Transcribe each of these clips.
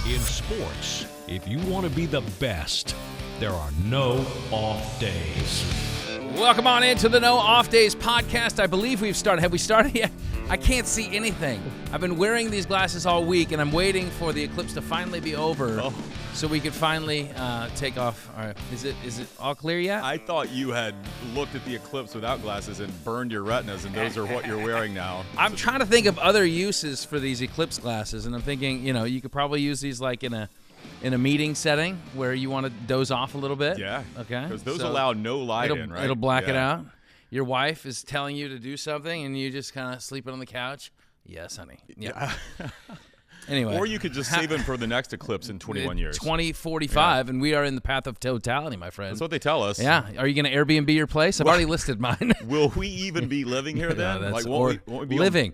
In sports, if you want to be the best, there are no off days. Welcome on into the No Off Days podcast. I believe we've started. Have we started yet? I can't see anything. I've been wearing these glasses all week, and I'm waiting for the eclipse to finally be over so we could finally take off. All right. Is it all clear yet? I thought you had looked at the eclipse without glasses and burned your retinas, and those are what you're wearing now. I'm trying to think of other uses for these eclipse glasses, and I'm thinking, you could probably use these like in a meeting setting where you want to doze off a little bit. Yeah. Okay. Because those allow no light in, right? It'll black it out. Your wife is telling you to do something, and you just kind of sleeping on the couch. Yes, honey. Yeah. Anyway. Or you could just save them for the next eclipse in 21 years. 2045, and we are in the path of totality, my friend. That's what they tell us. Yeah. Are you going to Airbnb your place? I've already listed mine. Will we even be living here then? Yeah, won't we be living.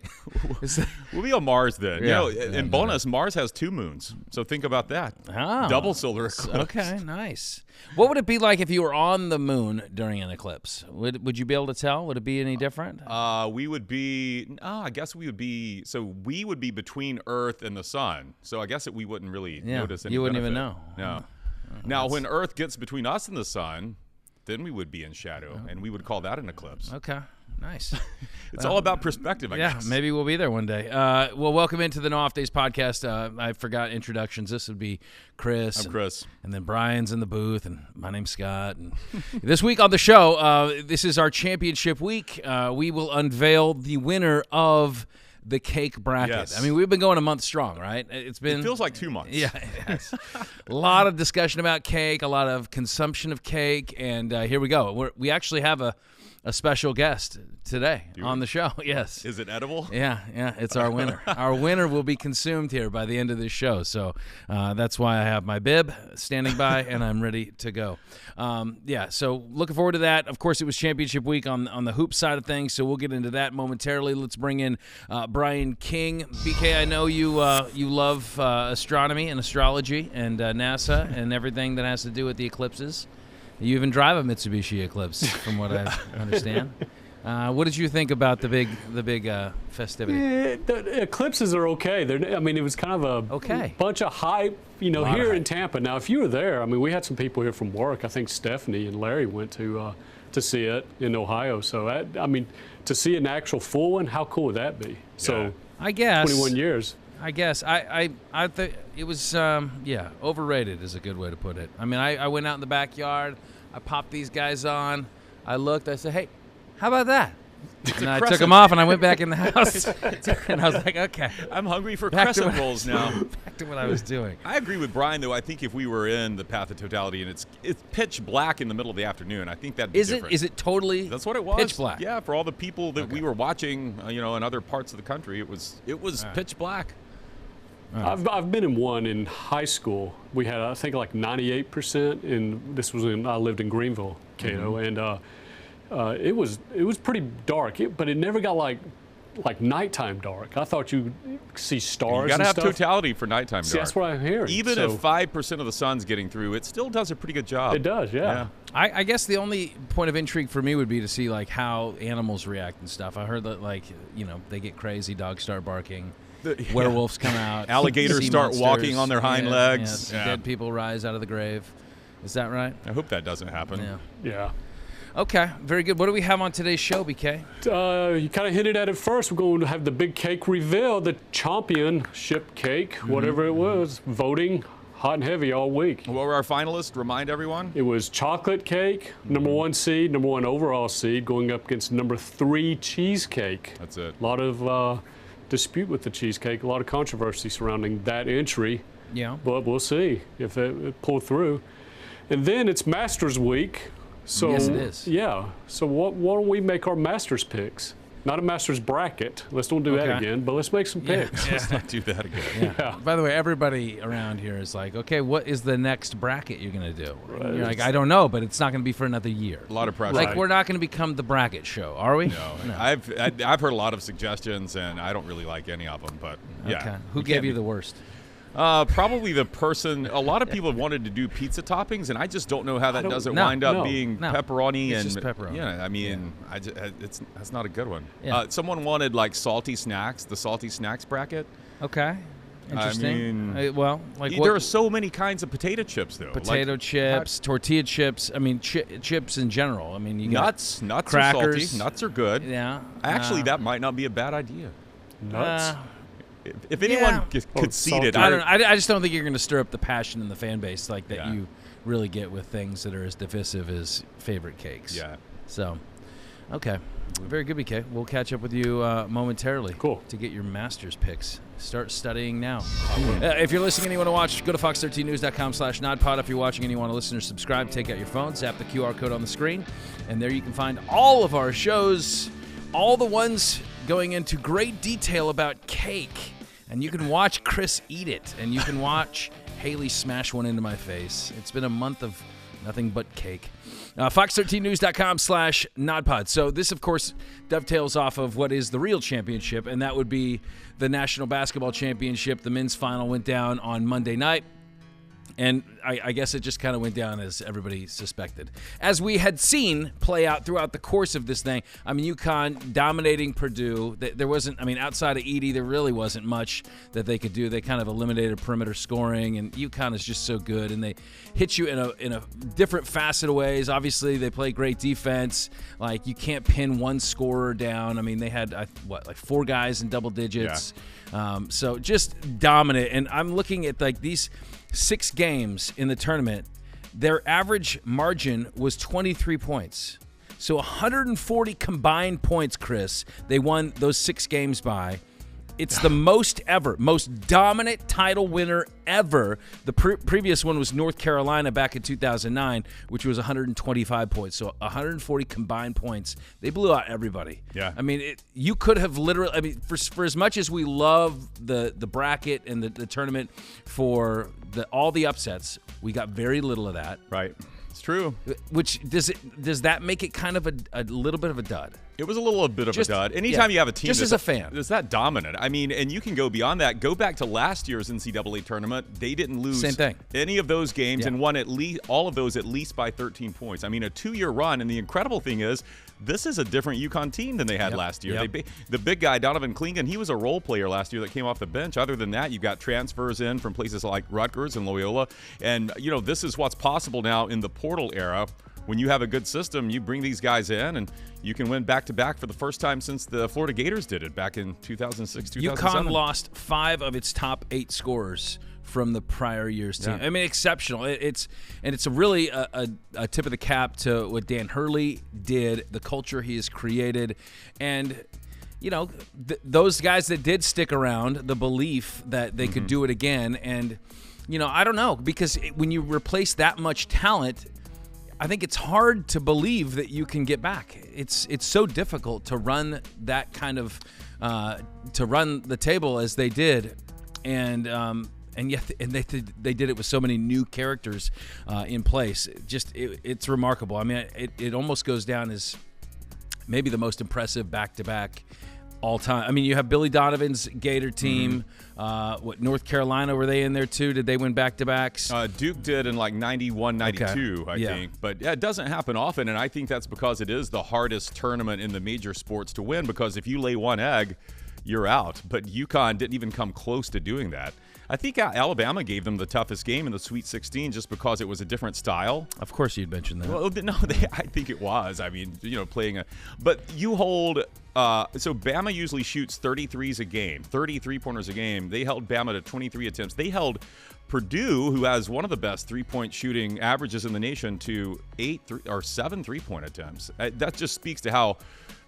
We'll be on Mars then. Yeah. And bonus, Mars has 2 moons. So think about that. Oh. Double solar eclipse. Okay, nice. What would it be like if you were on the moon during an eclipse? Would you be able to tell? Would it be any different? We would be, I guess we would be, so we would be between Earth and the sun. So I guess we wouldn't really notice any you wouldn't benefit. even know. No. Now, when Earth gets between us and the sun, then we would be in shadow, and we would call that an eclipse. Okay, nice. It's all about perspective, I guess. Yeah, maybe we'll be there one day. Well, welcome into the No Off Days podcast. I forgot introductions. This would be Chris. I'm Chris. And then Brian's in the booth, and my name's Scott. And this week on the show, this is our championship week. We will unveil the winner of the cake bracket. Yes. I mean, we've been going a month strong, right? It feels like 2 months. Yeah, it has. A lot of discussion about cake, a lot of consumption of cake, and here we go. We actually have a special guest today on the show. Yes. Is it edible? Yeah, it's our winner. Our winner will be consumed here by the end of this show. So that's why I have my bib standing by, and I'm ready to go. So looking forward to that. Of course, it was championship week on the hoop side of things, so we'll get into that momentarily. Let's bring in Brian King. BK, I know you love astronomy and astrology and NASA and everything that has to do with the eclipses. You even drive a Mitsubishi Eclipse, from what I understand. What did you think about the big festivity? The eclipses are okay. It was kind of a bunch of hype, here in Tampa. Now, if you were there, we had some people here from work. I think Stephanie and Larry went to see it in Ohio. So, to see an actual full one, how cool would that be? So, I guess 21 years. I guess I think it was overrated is a good way to put it. I went out in the backyard, I popped these guys on, I looked, I said, hey, how about that? And I took them off and I went back in the house and I was like, okay, I'm hungry for crescent rolls now. Back to what I was doing. I agree with Brian, though. I think if we were in the path of totality and it's pitch black in the middle of the afternoon, I think that'd be different. Is it totally? That's what it was. Pitch black. Yeah, for all the people that we were watching, in other parts of the country, it was pitch black. I've been in one in high school. We had, I think, like 98%, and this was I lived in Greenville, Cato, and it was pretty dark, but it never got like nighttime dark. I thought you'd see stars. You got to have stuff. totality for nighttime dark. See, that's what I'm hearing. Even if 5% of the sun's getting through, it still does a pretty good job. It does, yeah. I guess the only point of intrigue for me would be to see like how animals react and stuff. I heard that they get crazy, dogs start barking. Werewolves come out. Alligators start walking on their hind legs. Dead people rise out of the grave. Is that right? I hope that doesn't happen. Yeah. Okay, very good. What do we have on today's show, BK? You kind of hinted at it first. We're going to have the big cake reveal, the championship cake, whatever it was, voting hot and heavy all week. What were our finalists? Remind everyone. It was chocolate cake, number 1 seed, number 1 overall seed, going up against number 3 cheesecake. That's it. A lot of dispute with the cheesecake, a lot of controversy surrounding that entry. Yeah. But we'll see if it pulled through. And then it's Masters Week. So, yes, it is. Yeah. So why don't we make our Masters picks? Not a Masters bracket. Let's don't do that again, but let's make some picks. Let's not do that again. Yeah. By the way, everybody around here is like, okay, what is the next bracket you're going to do? Right. You're like, I don't know, but it's not going to be for another year. A lot of pressure. Like, we're not going to become the bracket show, are we? No. I've heard a lot of suggestions, and I don't really like any of them, but yeah. Okay. Who gave you the worst? Probably the person. A lot of people have wanted to do pizza toppings, and I just don't know how that doesn't wind up being pepperoni. It's just pepperoni. Yeah, that's not a good one. Yeah. Someone wanted like salty snacks, the salty snacks bracket. Okay. Interesting. I mean, there are so many kinds of potato chips, though. Potato chips, tortilla chips. I mean, chips in general. I mean, you got nuts crackers. are salty. Nuts are good. Yeah. Actually, that might not be a bad idea. Nuts. If anyone conceded, I don't know. I just don't think you're going to stir up the passion in the fan base like that you really get with things that are as divisive as favorite cakes. Yeah. So, okay. Very good, BK. We'll catch up with you momentarily. Cool. To get your master's picks. Start studying now. If you're listening and you want to watch, go to fox13news.com/nodpod. If you're watching and you want to listen or subscribe, take out your phone, zap the QR code on the screen, and there you can find all of our shows, all the ones going into great detail about cake. And you can watch Chris eat it, and you can watch Haley smash one into my face. It's been a month of nothing but cake. Fox13news.com/nodpod. So this, of course, dovetails off of what is the real championship, and that would be the National Basketball Championship. The men's final went down on Monday night. And I guess it just kind of went down as everybody suspected. As we had seen play out throughout the course of this thing, I mean, UConn dominating Purdue. There wasn't, I mean, outside of Edey, there really wasn't much that they could do. They kind of eliminated perimeter scoring, and UConn is just so good. And they hit you in a different facet of ways. Obviously, they play great defense. Like, you can't pin one scorer down. I mean, they had, like 4 guys in double digits. Yeah. So just dominant. And I'm looking at, like, these 6 games in the tournament, their average margin was 23 points. So 140 combined points, Chris, they won those 6 games by. It's the most ever, most dominant title winner ever. The previous one was North Carolina back in 2009, which was 125 points. So 140 combined points. They blew out everybody. Yeah. I mean, you could have literally, I mean, for as much as we love the bracket and the tournament for all the upsets, we got very little of that. Right. It's true. Which, does that make it kind of a little bit of a dud? It was a little bit of a dud. Anytime you have a team just as a fan that's that dominant, I mean, and you can go beyond that. Go back to last year's NCAA tournament. They didn't lose any of those games and won at least all of those at least by 13 points. I mean, a 2-year run. And the incredible thing is, this is a different UConn team than they had last year. The big guy, Donovan Clingan, he was a role player last year that came off the bench. Other than that, you've got transfers in from places like Rutgers and Loyola. And, you know, this is what's possible now in the portal era. When you have a good system, you bring these guys in, and you can win back-to-back for the first time since the Florida Gators did it back in 2006, 2007. UConn lost 5 of its top 8 scorers from the prior year's team. I mean, exceptional. It's a really a tip of the cap to what Dan Hurley did, the culture he has created, and you know, those guys that did stick around, the belief that they could do it again. And you know, I don't know, because when you replace that much talent, I think it's hard to believe that you can get back. It's so difficult to run that kind of to run the table as they did, and yet they did it with so many new characters in place. It's remarkable. I mean, it almost goes down as maybe the most impressive back-to-back all time. I mean, you have Billy Donovan's Gator team. North Carolina, were they in there too? Did they win back-to-backs? Duke did in like 91, 92, I think. But yeah, it doesn't happen often, and I think that's because it is the hardest tournament in the major sports to win, because if you lay one egg, you're out. But UConn didn't even come close to doing that. I think Alabama gave them the toughest game in the Sweet 16 just because it was a different style. Of course you'd mention that. Well, no, I think it was. I mean, you know, playing a – but you hold so Bama usually shoots 33s a game, 30 three-pointers a game. They held Bama to 23 attempts. They held Purdue, who has one of the best three-point shooting averages in the nation, to 7 three-point attempts. That just speaks to how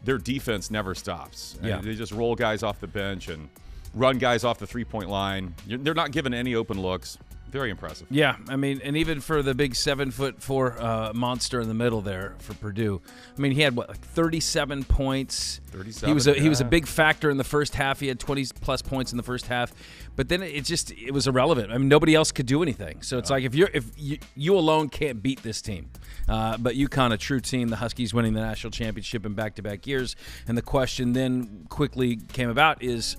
their defense never stops. Yeah. They just roll guys off the bench and run guys off the three-point line. They're not given any open looks. Very impressive. Yeah, I mean, and even for the big 7'4" monster in the middle there for Purdue, I mean, he had like 37 points. 37. He was a big factor in the first half. He had 20+ points in the first half, but then it was irrelevant. I mean, nobody else could do anything. So it's like if you alone can't beat this team, but UConn, a true team, the Huskies winning the national championship in back-to-back years, and the question then quickly came about is,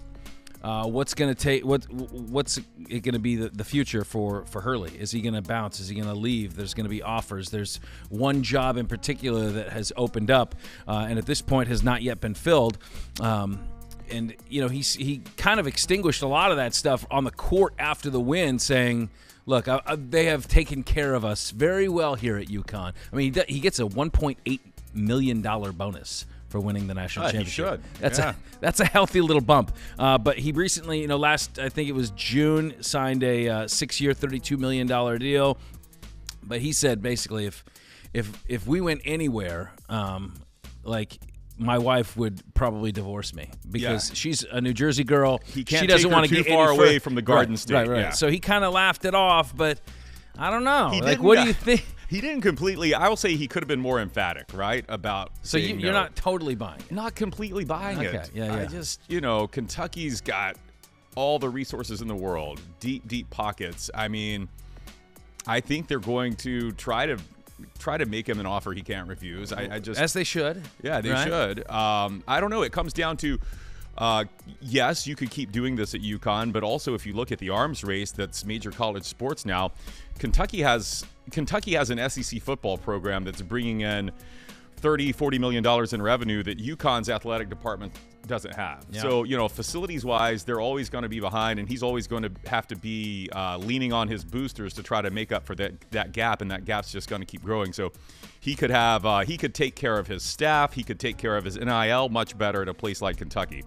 what's going to be the future for Hurley? Is he going to bounce? Is he going to leave? There's going to be offers. There's one job in particular that has opened up, and at this point has not yet been filled. he kind of extinguished a lot of that stuff on the court after the win, saying, look, they have taken care of us very well here at UConn. I mean, he gets a $1.8 million bonus for winning the national championship. He should. That's a healthy little bump. But he recently, I think it was June, signed a 6-year, $32 million deal. But he said basically, if we went anywhere, my wife would probably divorce me because she's a New Jersey girl. He can't she doesn't want to too get far away from the Garden State. Right. Yeah. So he kind of laughed it off, but I don't know. What do you think? He didn't completely. I will say he could have been more emphatic, right, about. So you're not totally buying it. Not completely buying it. Yeah. I just, Kentucky's got all the resources in the world, deep pockets. I mean, I think they're going to try to make him an offer he can't refuse. I just, as they should. Yeah, they should. I don't know. It comes down to, yes, you could keep doing this at UConn, but also if you look at the arms race that's major college sports now, Kentucky has an SEC football program that's bringing in $30-40 million in revenue that UConn's athletic department doesn't have. Yeah. So, facilities-wise, they're always going to be behind, and he's always going to have to be leaning on his boosters to try to make up for that gap, and that gap's just going to keep growing. So he could take care of his staff. He could take care of his NIL much better at a place like Kentucky.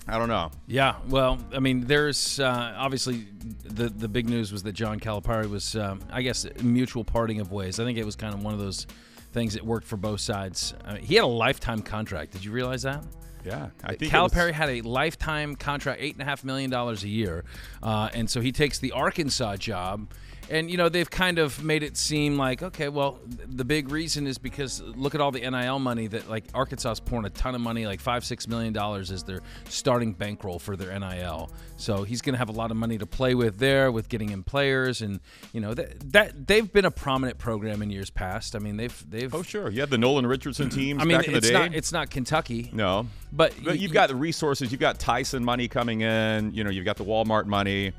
I don't know. Yeah, well, I mean, there's obviously the big news was that John Calipari was, I guess, mutual parting of ways. I think it was kind of one of those things that worked for both sides. He had a lifetime contract. Did you realize that? Yeah, I think Calipari had a lifetime contract, $8.5 million a year, and so he takes the Arkansas job. And, they've kind of made it seem like, okay, well, the big reason is because look at all the NIL money that, Arkansas's pouring a ton of money, $5-6 million is their starting bankroll for their NIL. So he's going to have a lot of money to play with there, with getting in players. And, that they've been a prominent program in years past. I mean, they've. Oh, sure. You had the Nolan Richardson teams back in the day. It's not Kentucky. No. But you've got the resources. You've got Tyson money coming in. You've got the Walmart money.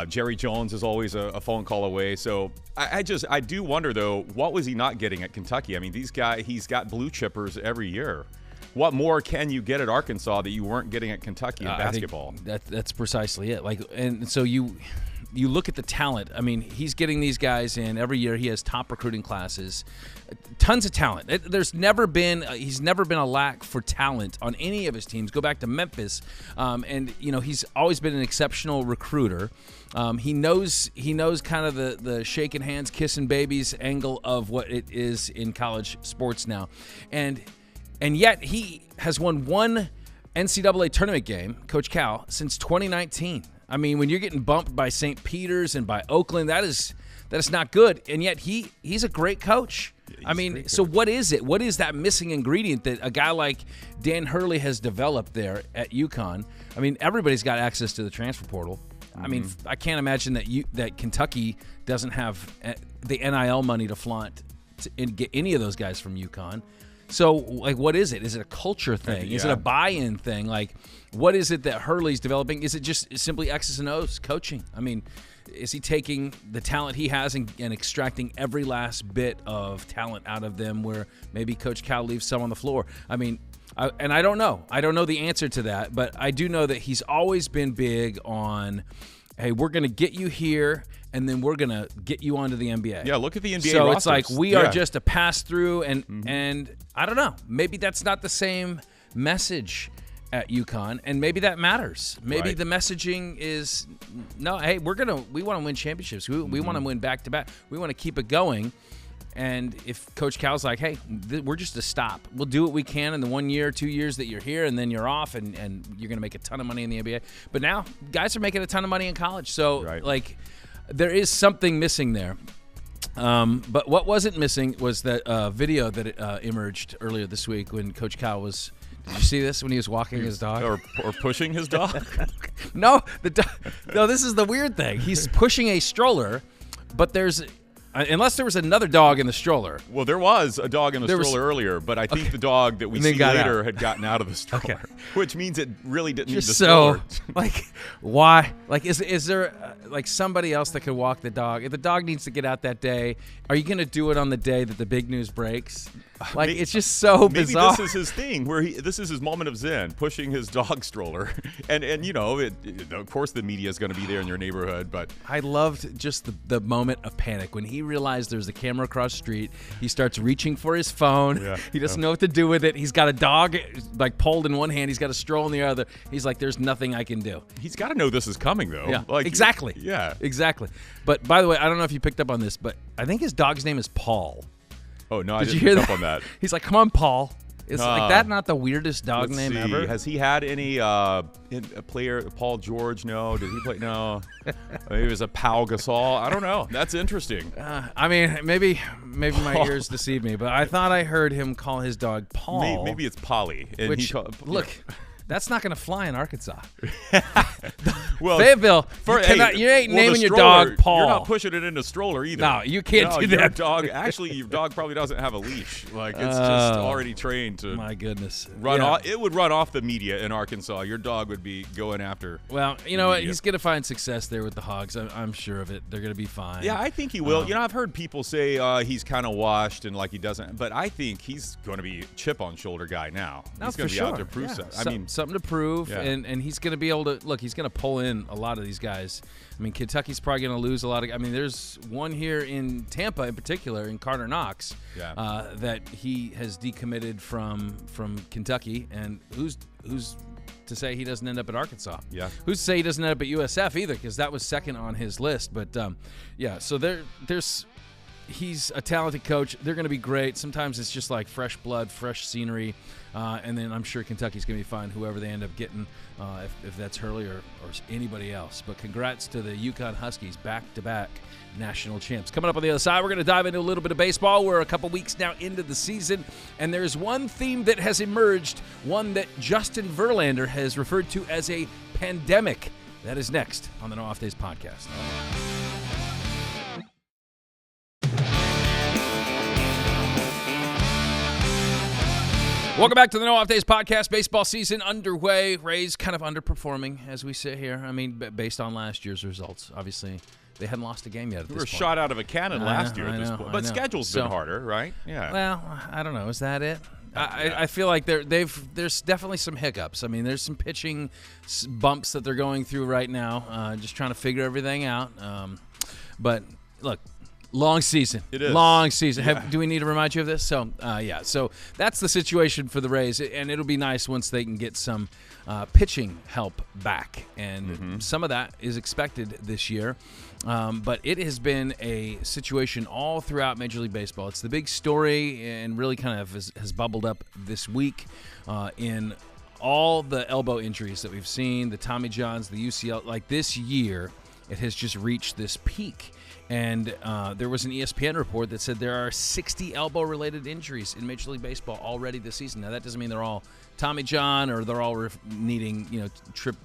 Jerry Jones is always a phone call away. So I do wonder, though, what was he not getting at Kentucky? I mean, he's got blue chippers every year. What more can you get at Arkansas that you weren't getting at Kentucky in basketball? That's precisely it. And so you look at the talent. I mean, he's getting these guys in every year. He has top recruiting classes, tons of talent. He's never been a lack for talent on any of his teams. Go back to Memphis, and he's always been an exceptional recruiter. He knows kind of the shaking hands, kissing babies angle of what it is in college sports now, and yet he has won one NCAA tournament game, Coach Cal, since 2019. I mean, when you're getting bumped by St. Peter's and by Oakland, that is not good. And yet he's a great coach. I mean, so what is it? What is that missing ingredient that a guy like Dan Hurley has developed there at UConn? I mean, everybody's got access to the transfer portal. I mean, I can't imagine that Kentucky doesn't have the NIL money to flaunt and get any of those guys from UConn. So, what is it? Is it a culture thing? Yeah. Is it a buy-in thing? What is it that Hurley's developing? Is it just simply X's and O's coaching? I mean, is he taking the talent he has and extracting every last bit of talent out of them where maybe Coach Cal leaves some on the floor? I mean, and I don't know. I don't know the answer to that, but I do know that he's always been big on, hey, we're going to get you here, and then we're going to get you onto the NBA. Yeah, look at the NBA So rosters. it's like we are just a pass-through, and I don't know. Maybe that's not the same message at UConn, and maybe that matters. Maybe the messaging is, no, hey, we want to win championships. We want to win back-to-back. We want to keep it going. And if Coach Cal's like, hey, we're just a stop. We'll do what we can in the 1 year, 2 years that you're here, and then you're off, and you're going to make a ton of money in the NBA. But now guys are making a ton of money in college. So, there is something missing there. But what wasn't missing was that video that emerged earlier this week when Coach Cal was – did you see this when he was walking his dog? Or pushing his dog? No, this is the weird thing. He's pushing a stroller, but there's – unless there was another dog in the stroller. Well, there was a dog in the stroller earlier, but I think the dog that we see later had gotten out of the stroller, which means it really didn't need the stroller. Why? Is there somebody else that could walk the dog? If the dog needs to get out that day, are you going to do it on the day that the big news breaks? Like, it's just so bizarre. Maybe this is his thing, where this is his moment of zen, pushing his dog stroller. And of course the media is going to be there in your neighborhood, but I loved just the moment of panic. When he realized there's a camera across the street, he starts reaching for his phone. Yeah, he doesn't know what to do with it. He's got a dog, like, pulled in one hand. He's got a stroll in the other. He's like, there's nothing I can do. He's got to know this is coming, though. Yeah, like, exactly. Yeah. Exactly. But, by the way, I don't know if you picked up on this, but I think his dog's name is Paul. Oh, no, I didn't pick up on that. He's like, come on, Paul. Is like that not the weirdest dog name ever? Has he had any player, Paul George? No. Did he play? No. Maybe it was a Pau Gasol. I don't know. That's interesting. I mean, maybe my ears deceive me, but I thought I heard him call his dog Paul. Maybe it's Polly. And which, look, that's not going to fly in Arkansas. Well, Fayetteville, you ain't naming your dog Paul. You're not pushing it in a stroller either. No, you can't do that. Your dog probably doesn't have a leash. Like, it's just already trained to. My goodness. Run off. It would run off the media in Arkansas. Your dog would be going after. Well, you know what? He's going to find success there with the Hogs. I'm sure of it. They're going to be fine. Yeah, I think he will. I've heard people say he's kind of washed and like he doesn't. But I think he's going to be a chip on shoulder guy now. He's going to be out to prove something. I mean, something to prove, and he's going to be able to look. He's going to pull in a lot of these guys. I mean, Kentucky's probably going to lose a lot of. I mean, there's one here in Tampa, in particular, in Carter Knox, that he has decommitted from Kentucky, and who's to say he doesn't end up at Arkansas? Yeah. Who's to say he doesn't end up at USF either? Because that was second on his list. But so there's. He's a talented coach. They're going to be great. Sometimes it's just like fresh blood, fresh scenery, and then I'm sure Kentucky's going to be fine, whoever they end up getting, if that's Hurley or anybody else. But congrats to the UConn Huskies, back-to-back national champs. Coming up on the other side, we're going to dive into a little bit of baseball. We're a couple weeks now into the season, and there's one theme that has emerged, one that Justin Verlander has referred to as a pandemic. That is next on the No Off Days podcast. Welcome back to the No Off Days podcast. Baseball season underway. Rays kind of underperforming as we sit here. I mean, based on last year's results. Obviously, they hadn't lost a game yet at this point. We were shot out of a cannon last year at this point. But schedule's been harder, right? Yeah. Well, I don't know. Is that it? I feel like there's definitely some hiccups. I mean, there's some pitching bumps that they're going through right now, just trying to figure everything out. But, look. Long season. It is. Long season. Yeah. Do we need to remind you of this? So, So that's the situation for the Rays, and it'll be nice once they can get some pitching help back. And some of that is expected this year. But it has been a situation all throughout Major League Baseball. It's the big story and really kind of has bubbled up this week in all the elbow injuries that we've seen, the Tommy Johns, the UCL. Like this year, it has just reached this peak. And there was an ESPN report that said there are 60 elbow-related injuries in Major League Baseball already this season. Now, that doesn't mean they're all Tommy John or they're all needing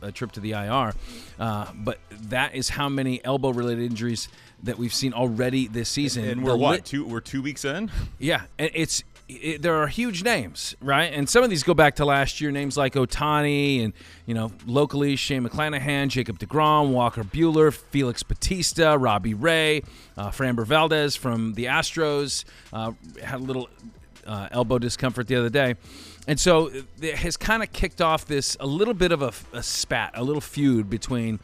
a trip to the IR. But that is how many elbow-related injuries that we've seen already this season. And we're we're 2 weeks in? Yeah, and there are huge names, right? And some of these go back to last year, names like Ohtani and, locally, Shane McClanahan, Jacob deGrom, Walker Buehler, Felix Bautista, Robbie Ray, Framber Valdez from the Astros, had a little elbow discomfort the other day. And so it has kind of kicked off a little bit of a spat, a little feud between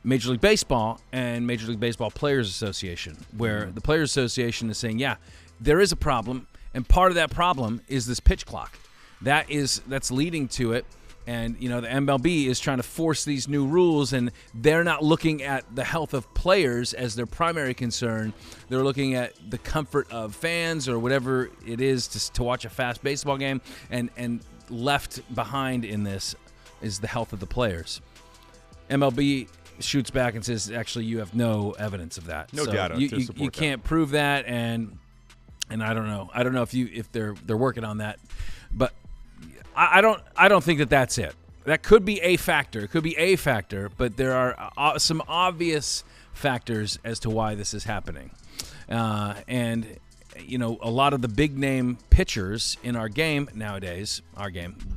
Major League Baseball and Major League Baseball Players Association, where the Players Association is saying, yeah, there is a problem. And part of that problem is this pitch clock. That's leading to it. And, the MLB is trying to force these new rules, and they're not looking at the health of players as their primary concern. They're looking at the comfort of fans or whatever it is to watch a fast baseball game. And left behind in this is the health of the players. MLB shoots back and says, actually, you have no evidence of that. No data to support you can't prove that, and I don't know. I don't know if they're working on that, but I don't think that that's it. That could be a factor. It could be a factor, but there are some obvious factors as to why this is happening. And a lot of the big name pitchers in our game nowadays,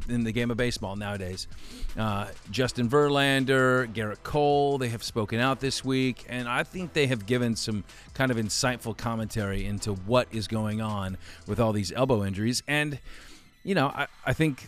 in the game of baseball nowadays, Justin Verlander, Garrett Cole, they have spoken out this week, and I think they have given some kind of insightful commentary into what is going on with all these elbow injuries. And, I think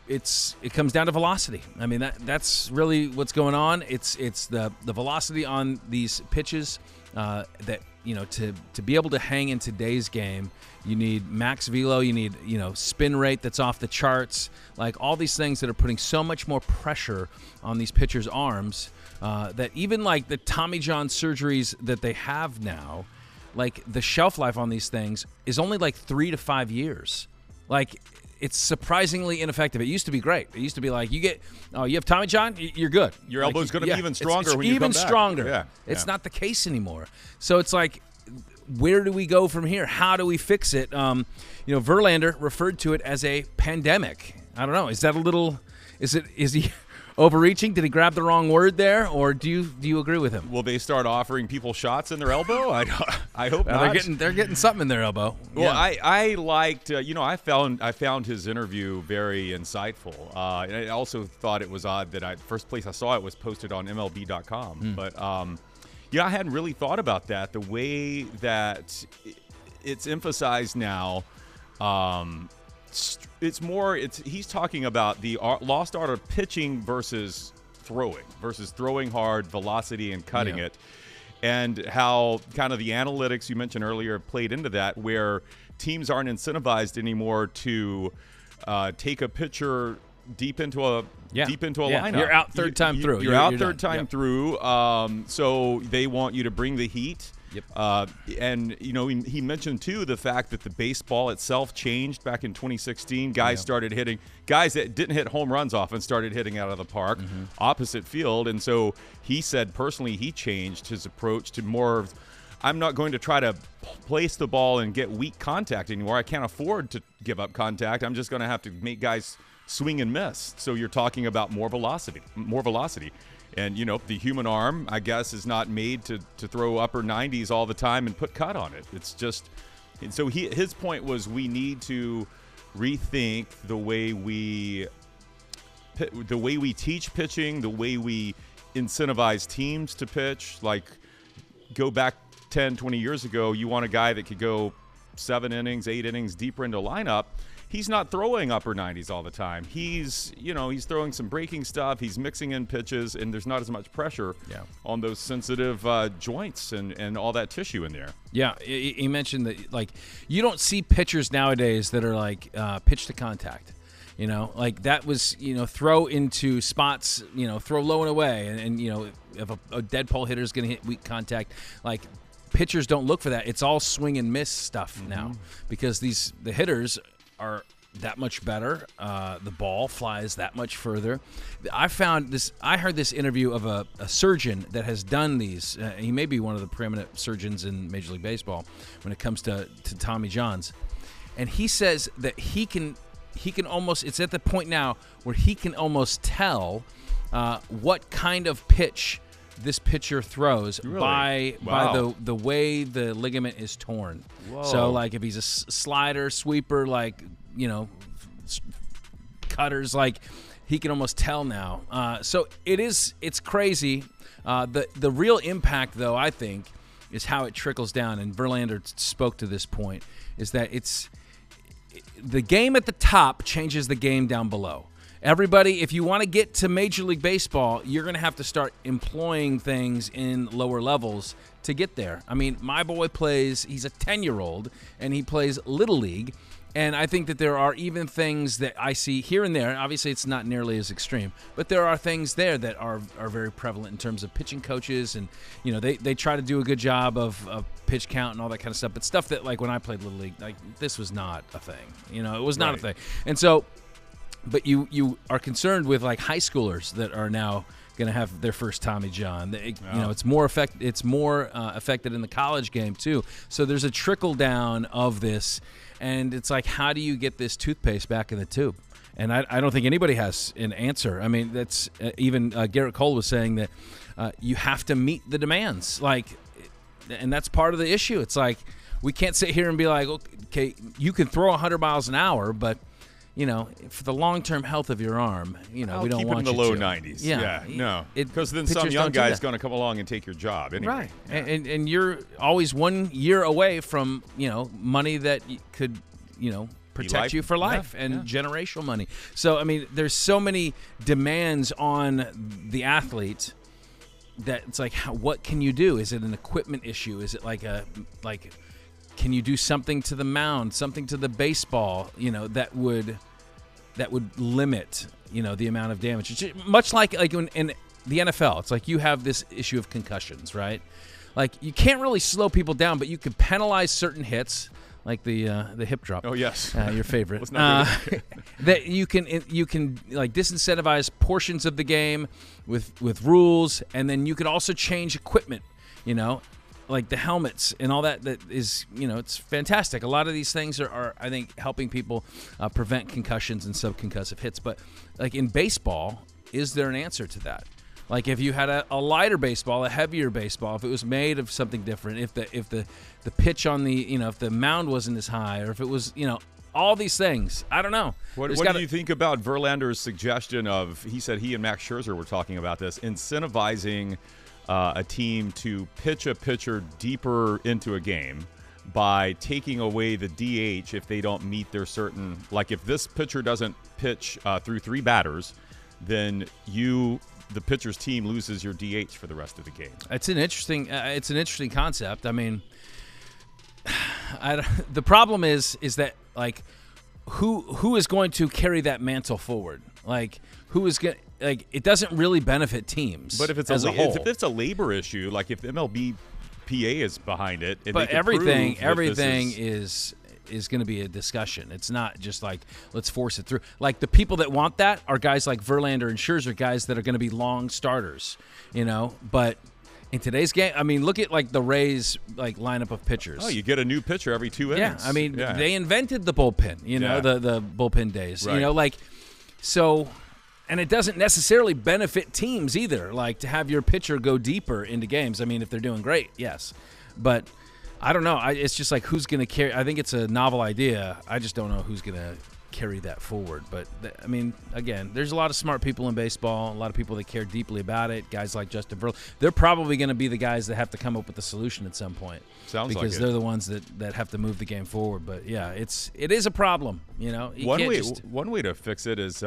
it comes down to velocity. I mean, that's really what's going on. It's the velocity on these pitches that, to be able to hang in today's game, you need max velo, you need, spin rate that's off the charts, like all these things that are putting so much more pressure on these pitchers' arms that even like the Tommy John surgeries that they have now, like the shelf life on these things is only like 3 to 5 years. Like, it's surprisingly ineffective. It used to be great. It used to be like you have Tommy John, you're good. Your elbow's going to be even stronger when you come back. Even stronger. Yeah. It's not the case anymore. So it's like, where do we go from here? How do we fix it? Verlander referred to it as a pandemic. I don't know. Is that a little? Is he overreaching? Did he grab the wrong word there, or do you agree with him? Will they start offering people shots in their elbow? I hope not. They're getting something in their elbow. Well, yeah. I liked I found his interview very insightful. And I also thought it was odd that first place I saw it was posted on MLB.com. But I hadn't really thought about that. The way that it's emphasized now. He's talking about the lost art of pitching versus throwing hard, velocity, and cutting it, and how kind of the analytics you mentioned earlier played into that, where teams aren't incentivized anymore to take a pitcher deep into a lineup. You're out third time through. You're out third time through. So they want you to bring the heat. Yep. And he mentioned too the fact that the baseball itself changed back in 2016. Guys started hitting guys that didn't hit home runs often started hitting out of the park, opposite field, and so he said personally he changed his approach to more of, I'm not going to try to place the ball and get weak contact anymore. I can't afford to give up contact. I'm just going to have to make guys swing and miss. So you're talking about more velocity. And, the human arm, I guess, is not made to throw upper 90s all the time and put cut on it. It's just – and so his point was we need to rethink the way we teach pitching, the way we incentivize teams to pitch. Like, go back 10, 20 years ago, you want a guy that could go 7 innings, 8 innings deeper into a lineup. He's not throwing upper 90s all the time. He's throwing some breaking stuff. He's mixing in pitches, and there's not as much pressure on those sensitive joints and all that tissue in there. Yeah, he mentioned that, like, you don't see pitchers nowadays that are like pitch to contact. Like that was, throw into spots, throw low and away, and if a dead ball hitter is going to hit weak contact, like pitchers don't look for that. It's all swing and miss stuff now because the hitters are that much better. The ball flies that much further. I heard this interview of a surgeon that has done these. He may be one of the preeminent surgeons in Major League Baseball when it comes to Tommy Johns. And he says that he can almost, it's at the point now where he can almost tell what kind of pitch this pitcher throws by the way the ligament is torn. Whoa. So, like, if he's a slider, sweeper, like, cutters, like, he can almost tell now. So it's crazy. The real impact, though, I think, is how it trickles down. And Verlander spoke to this point, is that the game at the top changes the game down below. Everybody, if you want to get to Major League Baseball, you're going to have to start employing things in lower levels to get there. I mean, my boy he's a 10-year-old, and he plays Little League, and I think that there are even things that I see here and there. Obviously, it's not nearly as extreme, but there are things there that are very prevalent in terms of pitching coaches, and, they try to do a good job of pitch count and all that kind of stuff, but stuff that, like, when I played Little League, like, this was not a thing. It was not a thing. And so... But you are concerned with, like, high schoolers that are now going to have their first Tommy John. It's more affected in the college game too. So there's a trickle down of this, and it's like, how do you get this toothpaste back in the tube? And I don't think anybody has an answer. I mean, that's even Garrett Cole was saying that you have to meet the demands, like, and that's part of the issue. It's like, we can't sit here and be like, okay, you can throw 100 miles an hour, but for the long-term health of your arm, we don't want you to. Keep it in the low 90s. Yeah. No. Because then some young guy is going to come along and take your job anyway. Right. Yeah. And you're always 1 year away from, money that could, protect you for life and generational money. So, I mean, there's so many demands on the athlete that it's like, what can you do? Is it an equipment issue? Is it can you do something to the mound, something to the baseball, that would limit, the amount of damage? It's much like in the NFL, it's like you have this issue of concussions, right? Like you can't really slow people down, but you can penalize certain hits, like the hip drop. Oh yes, your favorite. Let's not do that you can like disincentivize portions of the game with rules, and then you could also change equipment. Like the helmets and all that is, it's fantastic. A lot of these things are I think, helping people prevent concussions and subconcussive hits. But like in baseball, is there an answer to that? Like if you had a lighter baseball, a heavier baseball, if it was made of something different, if the pitch on the, if the mound wasn't as high, or if it was, all these things. I don't know. What do you think about Verlander's suggestion of, he said he and Max Scherzer were talking about this, incentivizing a team to pitch a pitcher deeper into a game by taking away the DH if they don't meet their certain, like if this pitcher doesn't pitch through 3 batters, then the pitcher's team loses your DH for the rest of the game. It's an interesting concept. I mean, the problem is that like who is going to carry that mantle forward? Like who is going? Like it doesn't really benefit teams. But if it's if it's a labor issue, like if MLBPA is behind it, but everything is going to be a discussion. It's not just like let's force it through. Like the people that want that are guys like Verlander and Scherzer, guys that are going to be long starters, But in today's game, I mean, look at like the Rays like lineup of pitchers. Oh, you get a new pitcher every 2 innings. Yeah, I mean, they invented the bullpen. The bullpen days. Right. So. And it doesn't necessarily benefit teams either, like to have your pitcher go deeper into games. I mean, if they're doing great, yes. But I don't know. It's just like who's going to carry. I think it's a novel idea. I just don't know who's going to carry that forward. But, I mean, again, there's a lot of smart people in baseball, a lot of people that care deeply about it, guys like Justin Verlander. They're probably going to be the guys that have to come up with a solution at some point. Sounds because they're the ones that have to move the game forward. But, yeah, it is a problem, One way to fix it is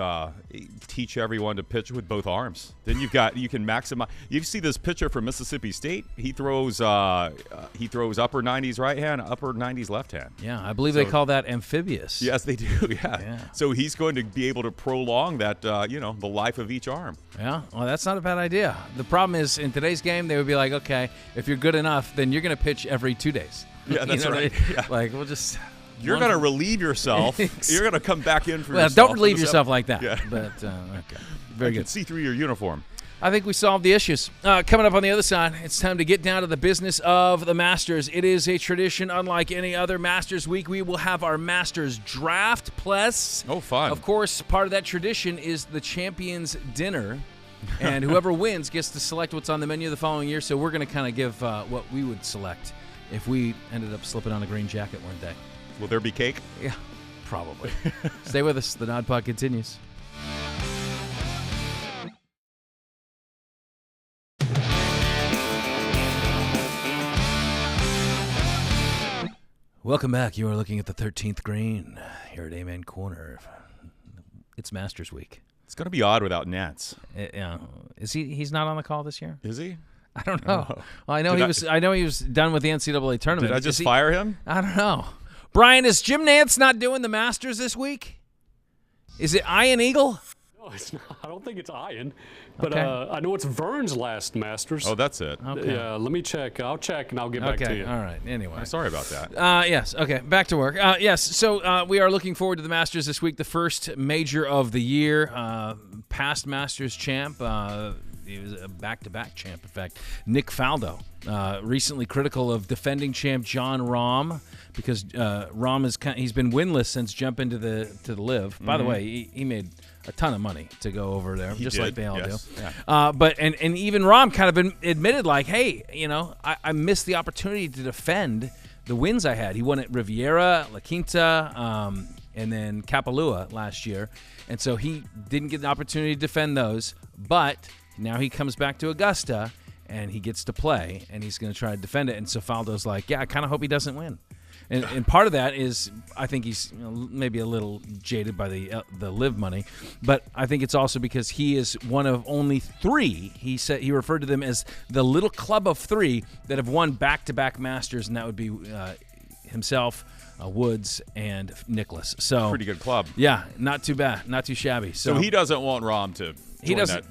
teach everyone to pitch with both arms. Then you can maximize. You see this pitcher from Mississippi State. He throws upper 90s right hand, upper 90s left hand. Yeah, I believe they call that amphibious. Yes, they do. Yeah. So he's going to be able to prolong that, the life of each arm. Yeah, well, that's not a bad idea. The problem is in today's game, they would be like, okay, if you're good enough, then you're going to pitch every 2 days. Yeah, that's right. Yeah. Like, we'll just. You're going to relieve yourself. You're going to come back in for yourself. Well, don't relieve yourself like that. Yeah. But, okay. Very good. I can see through your uniform. I think we solved the issues. Coming up on the other side, it's time to get down to the business of the Masters. It is a tradition unlike any other Masters week. We will have our Masters draft. Plus, fun. Of course, part of that tradition is the Champions Dinner. And whoever wins gets to select what's on the menu the following year. So we're going to kind of give what we would select if we ended up slipping on a green jacket one day. Will there be cake? Yeah, probably. Stay with us. The Nod Pod continues. Welcome back. You are looking at the 13th green here at Amen Corner. It's Masters Week. It's going to be odd without Nats. Is he? He's not on the call this year? Is he? I don't know. Well, I know he was done with the NCAA tournament. Did I just fire him? I don't know. Brian, is Jim Nantz not doing the Masters this week? Is it Ian Eagle? No, it's not. I don't think it's Ian. But I know it's Vern's last Masters. Oh, that's it. Okay. Yeah, let me check. I'll check and I'll get back to you. All right. Anyway. I'm sorry about that. Yes. Okay. Back to work. Yes. So we are looking forward to the Masters this week, the first major of the year. Past Masters champ. He was a back-to-back champ, in fact. Nick Faldo, recently critical of defending champ Jon Rahm because Rahm he's been winless since jumping to the LIV. By the way, he made a ton of money to go over there, like they all do. Yeah. But even Rahm kind of admitted, like, hey, I missed the opportunity to defend the wins I had. He won at Riviera, La Quinta, and then Kapalua last year. And so he didn't get an opportunity to defend those, but now he comes back to Augusta, and he gets to play, and he's going to try to defend it. And so Faldo's like, yeah, I kind of hope he doesn't win. And part of that is I think he's maybe a little jaded by the live money, but I think it's also because he is one of only 3. He said he referred to them as the little club of 3 that have won back-to-back Masters, and that would be himself, Woods, and Nicklaus. So pretty good club. Yeah, not too bad, not too shabby. So he doesn't want Rahm to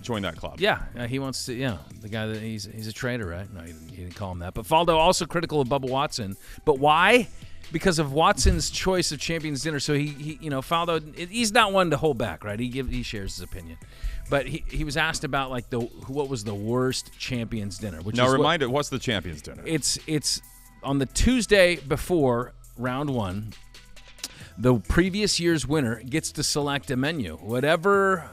join that club. Yeah, he wants to. Yeah, the guy that he's a traitor, right? No, he didn't call him that. But Faldo also critical of Bubba Watson. But why? Because of Watson's choice of Champions Dinner. So he Faldo, he's not one to hold back, right? He shares his opinion. But he was asked about like what was the worst Champions Dinner. What's the Champions Dinner? It's on the Tuesday before round 1. The previous year's winner gets to select a menu, whatever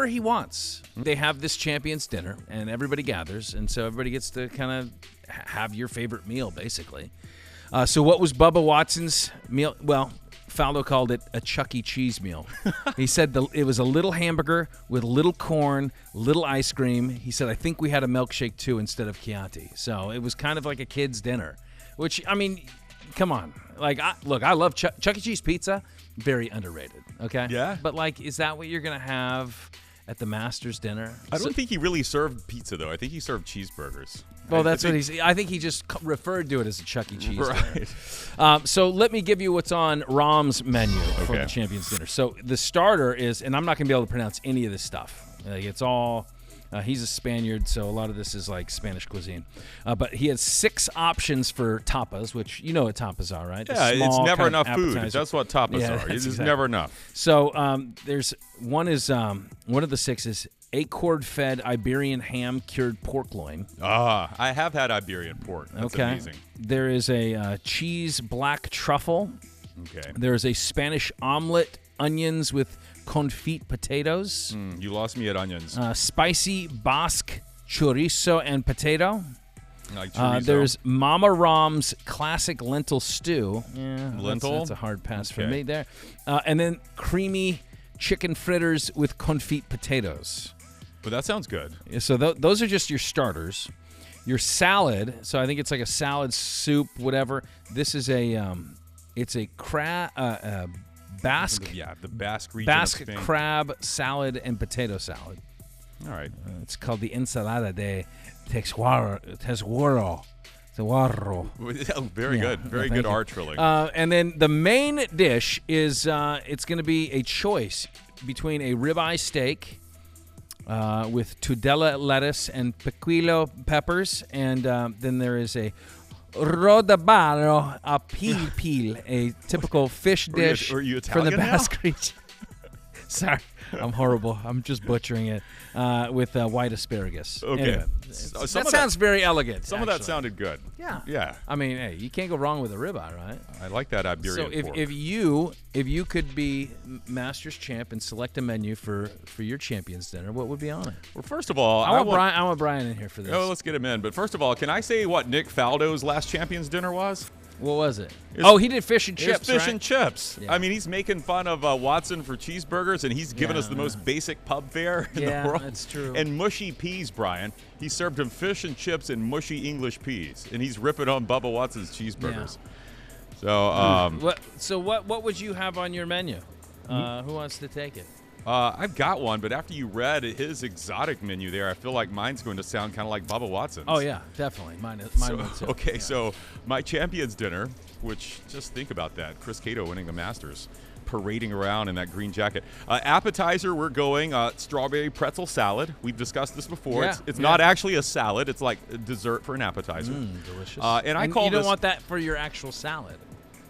he wants. They have this Champions Dinner, and everybody gathers, and so everybody gets to kind of have your favorite meal, basically. So what was Bubba Watson's meal? Well, Faldo called it a Chuck E. Cheese meal. He said it was a little hamburger with little corn, little ice cream. He said, I think we had a milkshake, too, instead of Chianti. So it was kind of like a kid's dinner, which, I mean, come on. Like, I love Chuck E. Cheese pizza. Very underrated, okay? Yeah. But, like, is that what you're going to have at the Masters dinner? I don't think he really served pizza, though. I think he served cheeseburgers. Well, I think he just referred to it as a Chuck E. Cheese dinner. So let me give you what's on Rahm's menu for the Champions Dinner. So the starter is, and I'm not going to be able to pronounce any of this stuff. It's all, he's a Spaniard, so a lot of this is like Spanish cuisine. But he has 6 options for tapas, which you know what tapas are, right? Yeah, it's never enough food. That's what tapas are. It's exactly. Never enough. So there's one of the 6 is 8-cord-fed Iberian ham cured pork loin. I have had Iberian pork. That's amazing. There is a cheese black truffle. Okay. There is a Spanish omelet, onions with confit potatoes. You lost me at onions. Spicy Basque chorizo and potato. Like chorizo. There's Mama Rahm's classic lentil stew. Yeah, lentil? That's a hard pass for me there. And then creamy chicken fritters with confit potatoes. But that sounds good. So those are just your starters. Your salad, so I think it's like a salad soup, whatever. This is it's a Basque. Yeah, the Basque region Basque of Spain. crab salad and potato salad. All right. It's called the ensalada de Tezuaro. Very good. Very good arch filling. And then the main dish is it's going to be a choice between a ribeye steak with tudela lettuce and pequilo peppers, and then there is a rodabano a pil, a typical fish dish are you from the Italian Basque region. Sorry, I'm horrible. I'm just butchering it with white asparagus. Okay. Anyway, that sounds very elegant. Some of that sounded good. Yeah. Yeah. I mean, hey, you can't go wrong with a ribeye, right? I like that Iberian pork. So if you could be Masters champ and select a menu for your Champions Dinner, what would be on it? Well, first of all, I want Brian in here for this. Oh, let's get him in. But first of all, can I say what Nick Faldo's last Champions Dinner was? What was it? He did fish and chips, fish and chips. Yeah. I mean, he's making fun of Watson for cheeseburgers, and he's giving us the most basic pub fare in the world. Yeah, that's true. And mushy peas, Brian. He served him fish and chips and mushy English peas, and he's ripping on Bubba Watson's cheeseburgers. Yeah. So, what would you have on your menu? Who wants to take it? I've got one, but after you read his exotic menu there, I feel like mine's going to sound kind of like Bubba Watson's. Oh, yeah, definitely. Mine would too. Okay, yeah. So my Champions Dinner, which, just think about that, Chris Cato winning the Masters, parading around in that green jacket. Appetizer, we're going strawberry pretzel salad. We've discussed this before. Yeah, it's not actually a salad. It's like a dessert for an appetizer. Delicious. And you don't want that for your actual salad.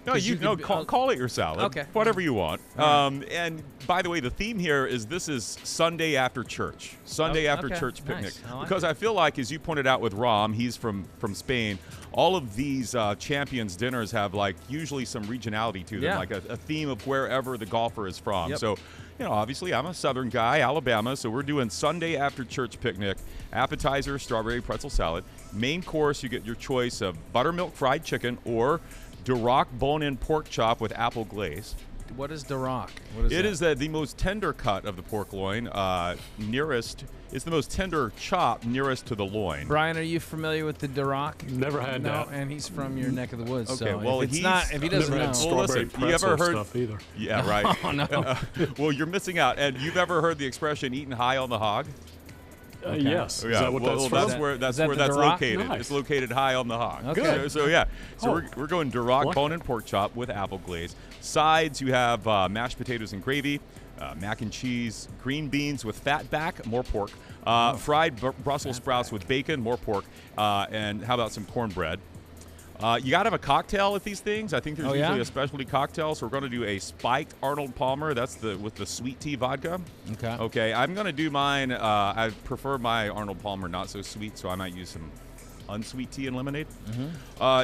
No, call it your salad. Okay. Whatever you want. And by the way, the theme here is this is Sunday after church. Sunday after church picnic. Nice. Because I feel like, as you pointed out with Rahm, he's from Spain, all of these Champions Dinners have like usually some regionality to them, like a theme of wherever the golfer is from. Yep. So obviously I'm a Southern guy, Alabama, so we're doing Sunday after church picnic. Appetizer, strawberry pretzel salad. Main course, you get your choice of buttermilk fried chicken or Duroc bone-in pork chop with apple glaze. What is Duroc? What is It that? is the most tender cut of the pork loin. It's the most tender chop nearest to the loin. Brian, are you familiar with the Duroc? Never had that. And he's from your neck of the woods. Okay, so well, if he doesn't never know. had strawberry you ever heard stuff either. Yeah, right. Oh, no. Well, you're missing out. And you've ever heard the expression "eating high on the hog"? Yes. Yeah. Is that what that's from? That's that where the that's Duroc? located. Nice. It's located high on the hog. Okay. So we're going Duroc What? bone and pork chop with apple glaze. Sides, you have mashed potatoes and gravy, mac and cheese, green beans with fat back, more pork, fried Brussels sprouts with bacon, more pork, and how about some cornbread? You got to have a cocktail at these things. I think there's usually a specialty cocktail, so we're going to do a spiked Arnold Palmer. That's with the sweet tea vodka. Okay. I'm going to do mine. I prefer my Arnold Palmer not so sweet, so I might use some unsweet tea and lemonade.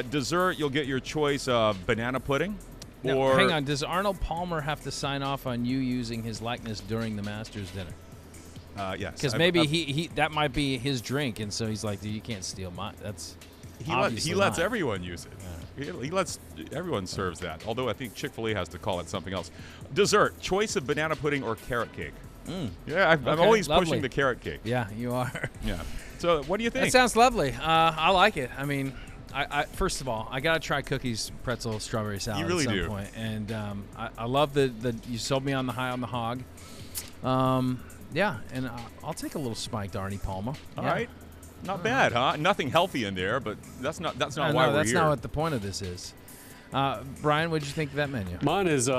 Dessert, you'll get your choice of banana pudding. Now, Or hang on. Does Arnold Palmer have to sign off on you using his likeness during the Masters dinner? Yes. Because maybe he that might be his drink, and so he's like, "Dude, you can't steal mine." That's He lets everyone use it. He lets everyone serves that. Although I think Chick-fil-A has to call it something else. Dessert: choice of banana pudding or carrot cake. Yeah, I'm always pushing the carrot cake. Yeah, you are. Yeah. So what do you think? That sounds lovely. I like it. I mean, I first of all, I gotta try Cookie's pretzel strawberry salad. You really at some do. point. And I love the you sold me on the high on the hog. Yeah, and I'll take a little spiked Arnie Palmer. All right. Not bad, huh? Nothing healthy in there, but that's not why we're here. That's not what the point of this is. Brian, what did you think of that menu? Mine is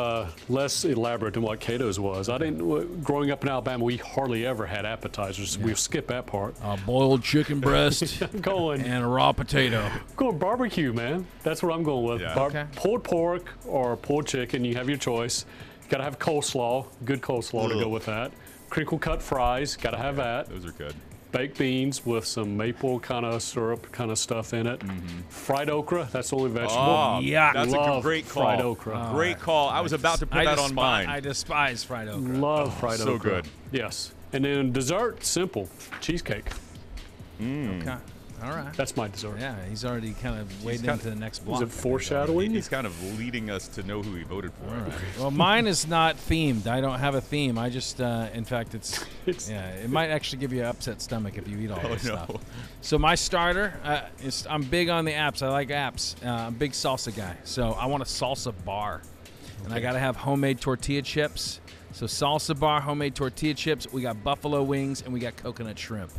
less elaborate than what Cato's was. Growing up in Alabama, we hardly ever had appetizers. We skip that part. A boiled chicken breast and a raw potato. I'm going barbecue, man. That's what I'm going with. Yeah. Pulled pork or pulled chicken, you have your choice. Got to have coleslaw, good coleslaw to go with that. Crinkle cut fries, got to have that. Those are good. Baked beans with some maple kind of syrup kind of stuff in it. Fried okra, that's the only vegetable. Oh, yeah. That's a great call. Fried okra. Great call. I was about to put that on mine. I despise fried okra. Love fried okra. So good. Yes. And then dessert, simple, cheesecake. Okay. All right. That's my dessert. Yeah, he's already kind of wading into the next block. Is it foreshadowing? He's kind of leading us to know who he voted for. All right. Well, mine is not themed. I don't have a theme. I just, in fact, it might actually give you an upset stomach if you eat all this stuff. So my starter, I'm big on the apps. I like apps. I'm a big salsa guy. So I want a salsa bar. And I got to have homemade tortilla chips. So salsa bar, homemade tortilla chips. We got buffalo wings, and we got coconut shrimp.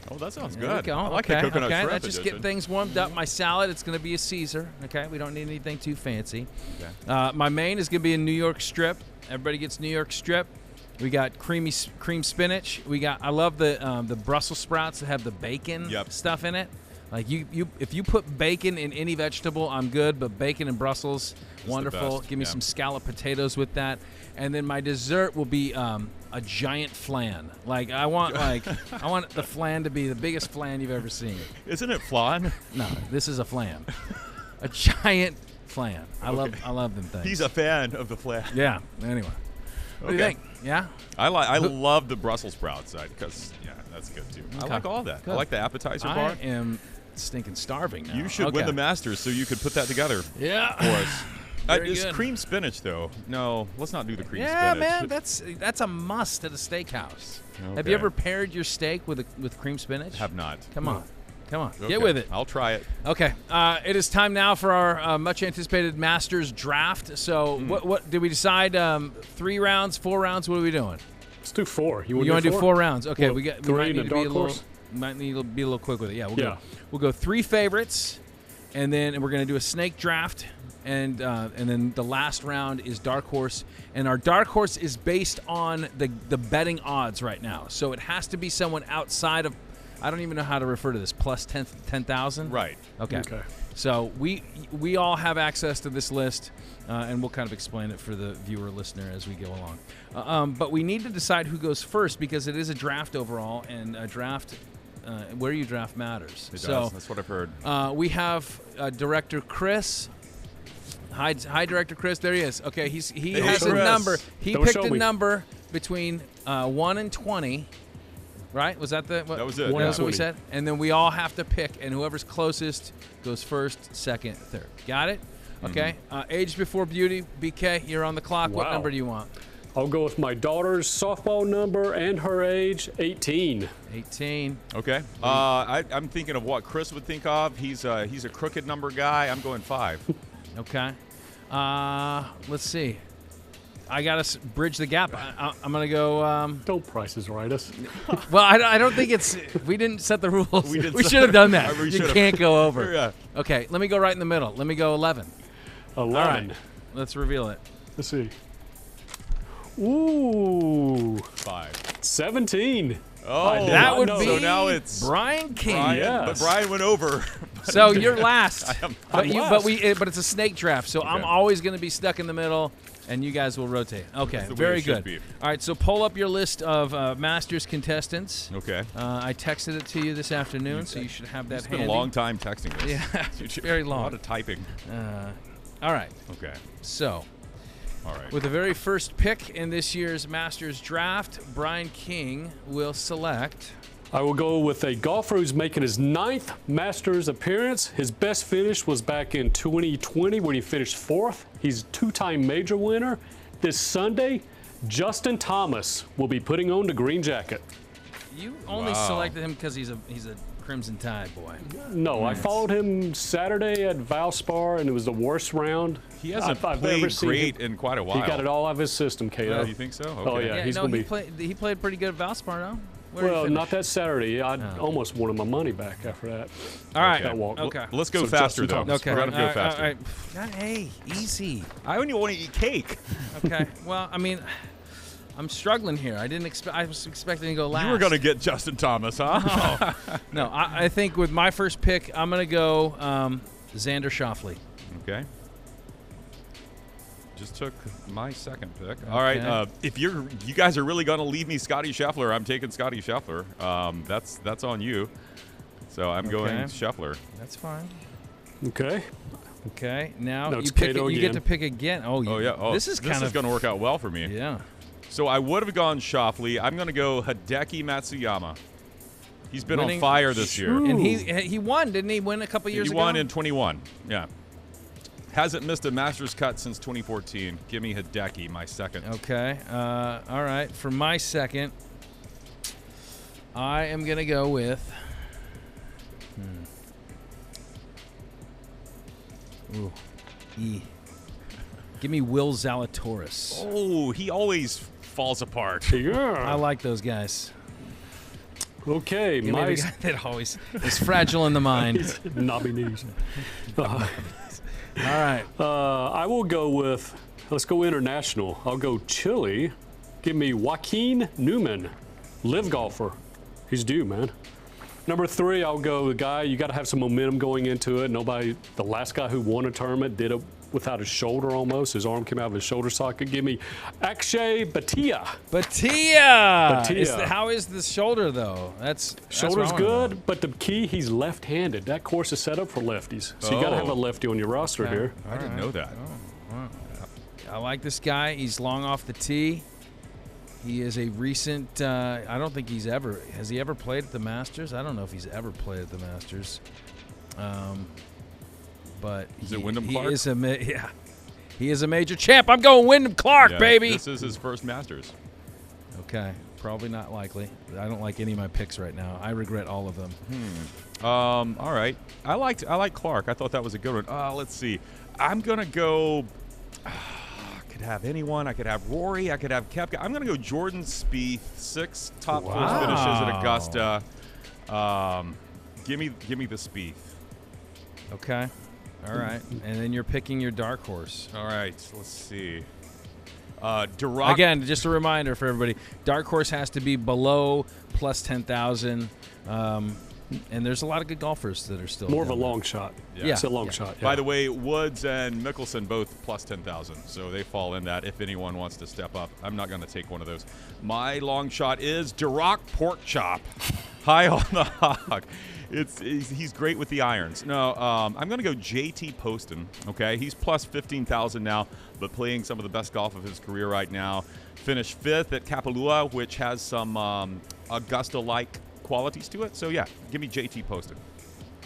Oh, that sounds There we good. go. I like the coconut shrimp Let's just get things warmed up. My salad, it's going to be a Caesar. Okay, we don't need anything too fancy. Okay. My main is going to be a New York strip. Everybody gets New York strip. We got cream spinach. I love the Brussels sprouts that have the bacon stuff in it. Like if you put bacon in any vegetable, I'm good. But bacon and Brussels, wonderful. Give me some scalloped potatoes with that. And then my dessert will be a giant flan. Like I want the flan to be the biggest flan you've ever seen. Isn't it flan? No, this is a flan. A giant flan. I love them things. He's a fan of the flan. Yeah. Anyway, what do you think? Yeah. I love the Brussels sprouts side because that's good too. I like all that. Good. I like the appetizer bar. I am stinking starving now. You should win the Masters so you could put that together. Yeah. For us. Is good. Cream spinach though? No, let's not do the cream spinach. Yeah, man, that's a must at a steakhouse. Okay. Have you ever paired your steak with cream spinach? Have not. Come on. Okay. Get with it. I'll try it. Okay. It is time now for our much anticipated Masters draft. So what did we decide? 3 rounds, 4 rounds? What are we doing? Let's do 4. You want to do 4 rounds? Okay. We might need to be a little quick with it. Yeah. We'll go 3 favorites, and then we're going to do a snake draft. And then the last round is dark horse, and our dark horse is based on the betting odds right now. So it has to be someone outside of, I don't even know how to refer to this, plus 10,000. Right. Okay. So we all have access to this list, and we'll kind of explain it for the viewer listener as we go along. But we need to decide who goes first because it is a draft overall, and a draft. Where you draft matters. It does. That's what I've heard. We have Director Chris. Hi, Director Chris. There he is. Okay, he has a number. He picked a number between 1 and 20. Right? Was that the? That was it. That was what we said. And then we all have to pick, and whoever's closest goes first, second, third. Got it? Okay. Age before beauty. BK, you're on the clock. Wow. What number do you want? I'll go with my daughter's softball number and her age, 18. 18. Okay. I'm thinking of what Chris would think of. He's a crooked number guy. I'm going 5. Okay. Let's see. I got to bridge the gap. I'm going to go. Don't prices right us. Well, I don't think it's. We didn't set the rules. We should have done that. You can't go over. Yeah. Okay, let me go right in the middle. Let me go 11. 11. All right. Let's reveal it. Let's see. Ooh. 5. 17. Oh, that would be. So now it's Brian King. Yes. But Brian went over. So you're last. But it's a snake draft. So I'm always going to be stuck in the middle. And you guys will rotate. Okay, very good. All right, so pull up your list of Masters contestants. Okay. I texted it to you this afternoon, so you should have that handy. It's been a long time texting this. Yeah, very long. A lot of typing. All right. Okay. So, all right. With the very first pick in this year's Masters draft, Brian King will select. I will go with a golfer who's making his 9th Masters appearance. His best finish was back in 2020 when he finished 4th. He's a 2-time major winner. This Sunday, Justin Thomas will be putting on the green jacket. You only selected him because he's a Crimson Tide boy. No, I followed him Saturday at Valspar, and it was the worst round. He hasn't played great in quite a while. He got it all out of his system, Cato. Oh, you think so? Okay. Oh, yeah. He played pretty good at Valspar, no? Well, not that Saturday. I almost wanted my money back after that. All right. That walk. Okay. Let's go faster, though. Okay. We're going to go faster. All right. Hey, easy. I only want to eat cake. Okay. Well, I mean, I'm struggling here. I was expecting to go last. You were going to get Justin Thomas, huh? No. I think with my first pick, I'm going to go Xander Schauffele. Okay. Just took my second pick. All right. If you guys are really going to leave me Scotty Scheffler, I'm taking Scotty Scheffler. That's on you. So I'm going Scheffler. That's fine. Okay. Okay. Now no, you get to pick again. Oh yeah. Oh, this is going to work out well for me. Yeah. So I would have gone Schauffele. I'm going to go Hideki Matsuyama. He's been on fire this year. And he won, didn't he? Win a couple years ago. He won in 21. Yeah. Hasn't missed a Masters cut since 2014. Give me Hideki, my second. Okay. All right. For my second, I am going to go with. Give me Will Zalatoris. Oh, he always falls apart. Yeah. I like those guys. Okay, my guy that always is fragile in the mind. Knobby knees. All right. I will go with, let's go international. I'll go Chile. Give me Joaquin Newman, live golfer. He's due, man. Number 3, I'll go the guy, you got to have some momentum going into it. The last guy who won a tournament did it without his shoulder almost. His arm came out of his shoulder socket. Give me Akshay Bhatia. How is the shoulder, though? Shoulder's good, but the key, he's left-handed. That course is set up for lefties. So you got to have a lefty on your roster here. I didn't know that. Wow. I like this guy. He's long off the tee. He is a recent, I don't think has he ever played at the Masters? I don't know if he's ever played at the Masters. But is it Wyndham Clark? He is a major champ. I'm going Wyndham Clark, baby. This is his first Masters. Okay, probably not likely. I don't like any of my picks right now. I regret all of them. All right. I like Clark. I thought that was a good one. Let's see. I'm gonna go. I could have anyone. I could have Rory. I could have Koepka. I'm gonna go Jordan Spieth. 6 top 4 finishes at Augusta. Give me the Spieth. Okay. All right. And then you're picking your dark horse. All right. Let's see. Again, just a reminder for everybody, dark horse has to be below plus 10,000. And there's a lot of good golfers that are still more of a long shot. Yeah. It's a long shot. Yeah. By the way, Woods and Mickelson both plus 10,000, so they fall in that if anyone wants to step up. I'm not going to take one of those. My long shot is Duroc Pork Chop, high on the hog. He's great with the irons. No, I'm going to go JT Poston. Okay, he's plus 15,000 now, but playing some of the best golf of his career right now. Finished 5th at Kapalua, which has some Augusta-like qualities to it. So yeah, give me JT Poston.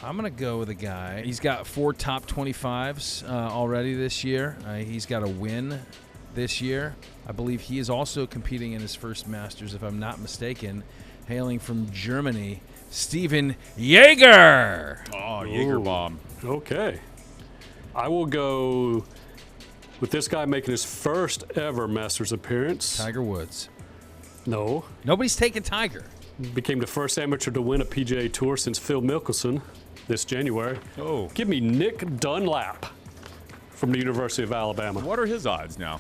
I'm going to go with a guy. He's got 4 top 25s already this year. He's got a win this year. I believe he is also competing in his first Masters, if I'm not mistaken, hailing from Germany, Steven Jaeger. Oh, Jaeger bomb. Okay. I will go with this guy making his first ever Masters appearance. Tiger Woods. No. Nobody's taken Tiger. Became the first amateur to win a PGA Tour since Phil Mickelson this January. Oh. Give me Nick Dunlap from the University of Alabama. What are his odds now?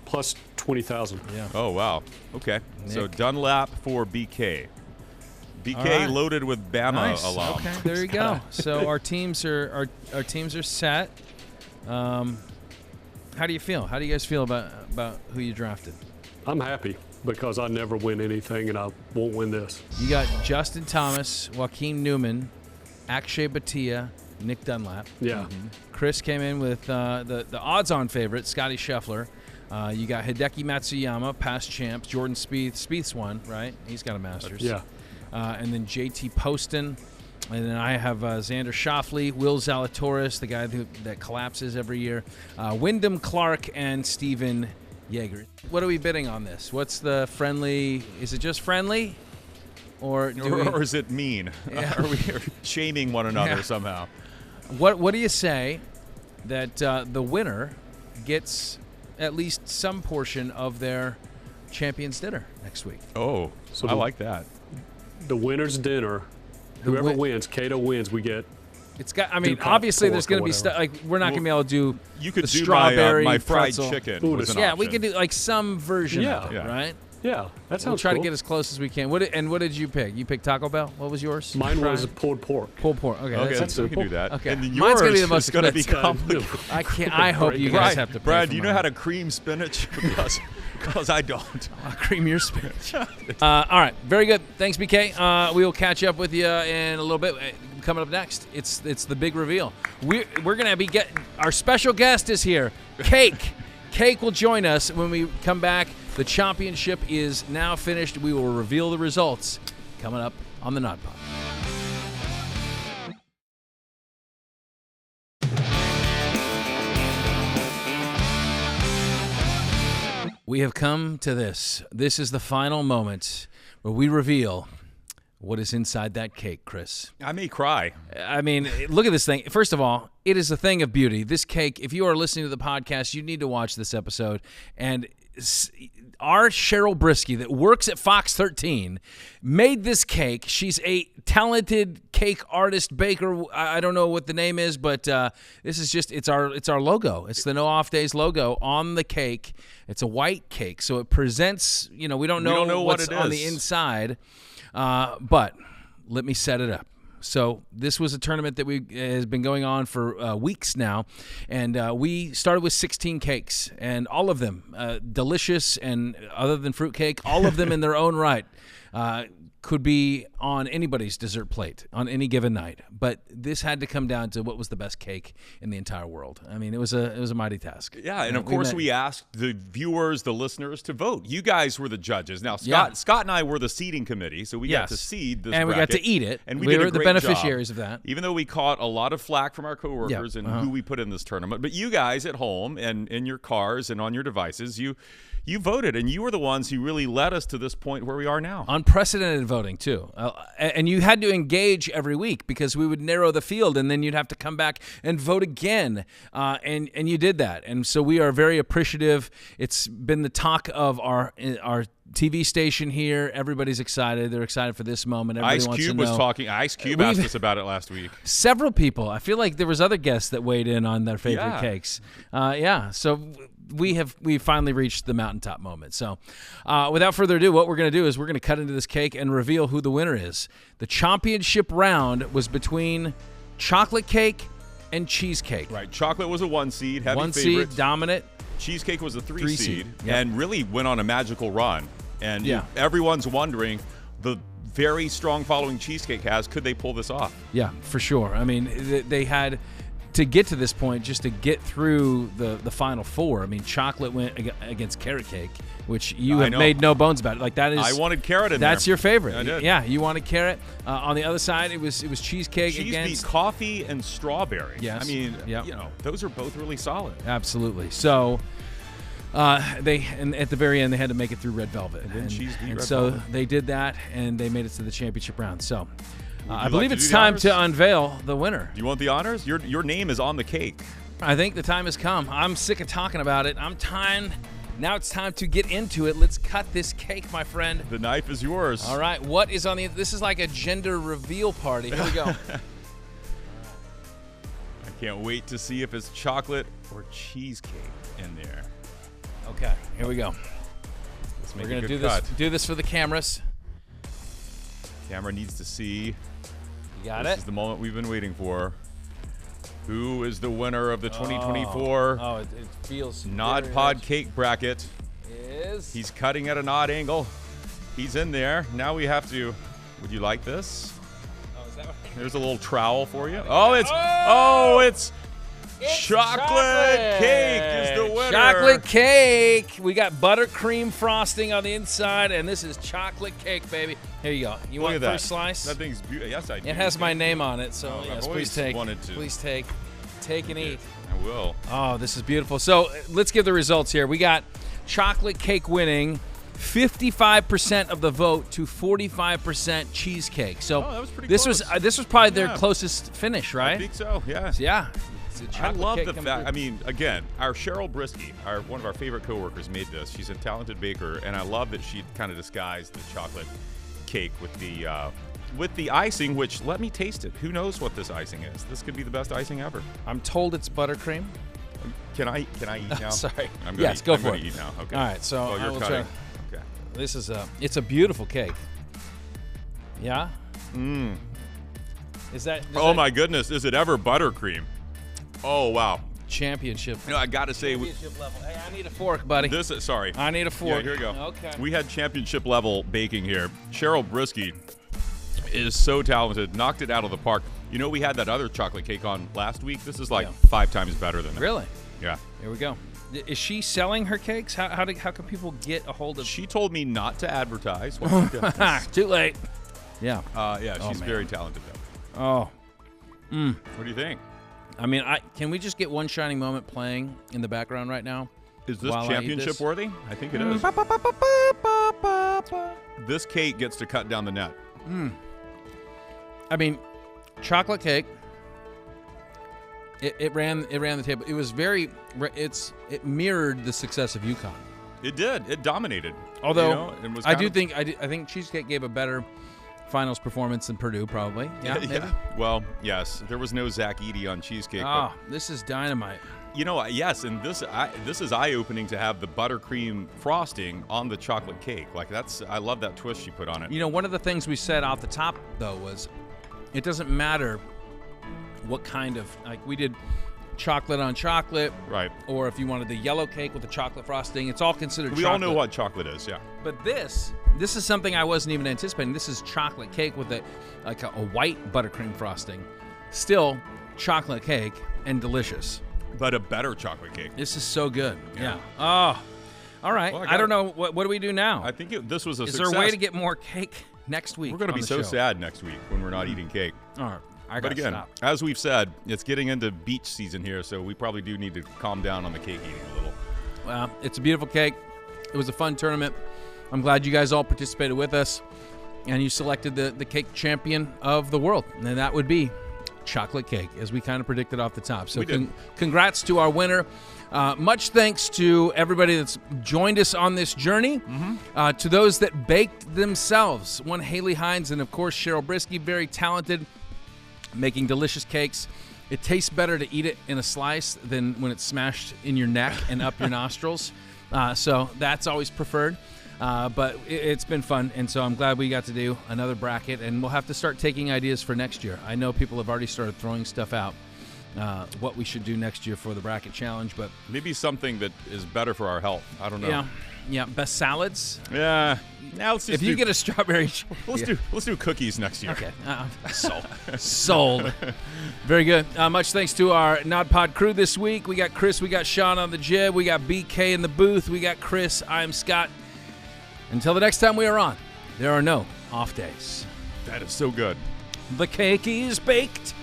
Plus 20,000. Yeah. Oh, wow. Okay. Nick. So Dunlap for BK. BK loaded with Bama alum. Okay, there you go. So our teams are set. How do you feel? How do you guys feel about who you drafted? I'm happy because I never win anything and I won't win this. You got Justin Thomas, Joaquin Newman, Akshay Bhatia, Nick Dunlap. Yeah. Mm-hmm. Chris came in with the odds-on favorite, Scotty Scheffler. You got Hideki Matsuyama, past champs. Jordan Spieth. Spieth's won, right? He's got a Masters. Yeah. And then JT Poston. And then I have Xander Schauffele, Will Zalatoris, the guy that collapses every year, Wyndham Clark, and Steven Jaeger. What are we bidding on this? What's the friendly? Is it just friendly? Or is it mean? Yeah. Are we shaming one another somehow? What do you say that the winner gets at least some portion of their Champions Dinner next week? Oh, so I like that. The winner's dinner. Whoever wins, Cato wins, we get. It's got. I mean, obviously, there's going to be stuff like we're not going to be able to do. You could the do strawberry my fried pretzel. chicken. We could do like some version of it, right? Yeah, that sounds We'll try cool. to get as close as we can. What did you pick? You picked Taco Bell. What was yours? Mine was pulled pork. Pulled pork. Okay, that's simple. we can do that. Okay, and then mine's going to be the yours most is going to be expensive. complicated. I can't. I hope you guys have to pay Brad, for do you know mine. how to cream spinach? Because I don't. I'll cream your spinach. All right, very good. Thanks, BK. We will catch up with you in a little bit. Coming up next, it's the big reveal. We're going to be our special guest is here, Cake. Cake will join us when we come back. The championship is now finished. We will reveal the results coming up on the Nod Pod. We have come to this. This is the final moment where we reveal what is inside that cake, Chris. I may cry. I mean, look at this thing. First of all, it is a thing of beauty. This cake, if you are listening to the podcast, you need to watch this episode. And our Cheryl Brisky that works at Fox 13 made this cake. She's a talented cake artist, baker. I don't know what the name is, but this is just, it's our logo. It's the No Off Days logo on the cake. It's a white cake. So it presents, we don't know what's on the inside. But let me set it up. So this was a tournament that has been going on for weeks now, and we started with 16 cakes, and all of them delicious, and other than fruitcake, all of them in their own right could be on anybody's dessert plate on any given night. But this had to come down to what was the best cake in the entire world. I mean, it was a mighty task. Yeah, and of course we asked the viewers, the listeners, to vote. You guys were the judges. Now, Scott and I were the seeding committee, so we got to seed this and bracket, we got to eat it. And we were did a the great beneficiaries job, of that. even though we caught a lot of flack from our coworkers and who we put in this tournament. But you guys at home and in your cars and on your devices, you voted, and you were the ones who really led us to this point where we are now. Unprecedented voting, too. And you had to engage every week because we would narrow the field, and then you'd have to come back and vote again. And you did that. And so we are very appreciative. It's been the talk of our TV station here. Everybody's excited. They're excited for this moment. Everybody wants to know. Ice Cube asked us about it last week. Several people. I feel like there was other guests that weighed in on their favorite cakes. So we finally reached the mountaintop moment. So without further ado, what we're going to do is we're going to cut into this cake and reveal who the winner is. The championship round was between chocolate cake and cheesecake. Right. Chocolate was a 1 seed, heavy one favorite. Seed, dominant. Cheesecake was a 3 seed, Yep. and really went on a magical run. And everyone's wondering, the very strong following cheesecake has. Could they pull this off? Yeah, for sure. I mean, they had to get to this point just to get through the Final Four. I mean, chocolate went against carrot cake, which you have made no bones about it. Like that is, I wanted carrot in that's there. your favorite. I did. Yeah, you wanted carrot. On the other side, it was cheesecake Cheese against beat coffee and strawberry. Yes. I mean, those are both really solid. Absolutely. So and at the very end they had to make it through red velvet. And so they did that, and they made it to the championship round. So I believe it's time to unveil the winner. Do you want the honors? Your name is on the cake. I think the time has come. I'm sick of talking about it. Now it's time to get into it. Let's cut this cake, my friend. The knife is yours. All right. What is on the? This is like a gender reveal party. Here we go. I can't wait to see if it's chocolate or cheesecake in there. Okay. Here we go. We're gonna do this for the cameras. Camera needs to see. You got This it. is the moment we've been waiting for. Who is the winner of the 2024 it feels nodpod cake bracket? Is He's cutting at an odd angle. He's in there. Now we have to. Would you like this? is that what There's a little trowel for you. It's chocolate cake is the winner. Chocolate cake. We got buttercream frosting on the inside, and this is chocolate cake, baby. Here you go. You want the first slice? That thing's beautiful. Yes, I do. It has my name on it, so I've yes, always please take. wanted to. Please take and eat. I will. Oh, this is beautiful. So let's give the results here. We got chocolate cake winning 55% of the vote to 45% cheesecake. So that was pretty this close. This was probably their closest finish, right? I think so. Yeah. Yeah. I love the fact. I mean, again, our Cheryl Brisky, one of our favorite coworkers, made this. She's a talented baker, and I love that she kind of disguised the chocolate cake with the icing. Which, let me taste it. Who knows what this icing is? This could be the best icing ever. I'm told it's buttercream. Can I eat now? Sorry. Go for it. Eat now. Okay. All right. So well, I you're will cutting. try. Okay. This is it's a beautiful cake. Yeah. Is that? My goodness! Is it ever buttercream? Oh wow! Championship. I got to say, championship level. Hey, I need a fork, buddy. I need a fork. Yeah, here we go. Okay. We had championship level baking here. Cheryl Brisky is so talented. Knocked it out of the park. You know, we had that other chocolate cake on last week. This is like 5 times better than that. Really? Yeah. Here we go. Is she selling her cakes? How can people get a hold of? She told me not to advertise. What she does. Too late. Yeah. She's very talented though. Oh. What do you think? I mean, can we just get one shining moment playing in the background right now? Is this championship worthy? I think it is. This cake gets to cut down the net. I mean, chocolate cake. It ran the table. It was it mirrored the success of UConn. It did. It dominated. Although I think Cheesecake gave a better finals performance than Purdue, probably. Yeah. Maybe? Well, yes. There was no Zach Edey on cheesecake. Oh, this is dynamite. You know, yes, and this is eye-opening to have the buttercream frosting on the chocolate cake. Like I love that twist she put on it. You know, one of the things we said off the top though was, it doesn't matter what kind of, like we did chocolate on chocolate, right? Or if you wanted the yellow cake with the chocolate frosting, it's all considered chocolate. We all know what chocolate is, yeah. But this is something I wasn't even anticipating. This is chocolate cake with a white buttercream frosting. Still chocolate cake and delicious. But a better chocolate cake. This is so good. Yeah. Oh, all right. Well, I don't know. What do we do now? I think this was a success. Is there a way to get more cake next week? We're going to be so sad next week when we're not eating cake. All right. But again, as we've said, it's getting into beach season here, so we probably do need to calm down on the cake eating a little. Well, it's a beautiful cake. It was a fun tournament. I'm glad you guys all participated with us, and you selected the cake champion of the world, and that would be chocolate cake, as we kind of predicted off the top. So congrats to our winner. Much thanks to everybody that's joined us on this journey. To those that baked themselves, one Haley Hines and, of course, Cheryl Brisky, very talented, making delicious cakes. It tastes better to eat it in a slice than when it's smashed in your neck and up your nostrils. So that's always preferred. But it's been fun, and so I'm glad we got to do another bracket, and we'll have to start taking ideas for next year. I know people have already started throwing stuff out what we should do next year for the bracket challenge. But maybe something that is better for our health. I don't know. Yeah. Best salads. Yeah. Now let's just you get a strawberry. Let's do cookies next year. Okay. Sold. Very good. Much thanks to our nodpod crew this week. We got Chris. We got Sean on the jib. We got BK in the booth. We got Chris. I'm Scott. Until the next time we are on, there are no off days. That is so good. The cake is baked.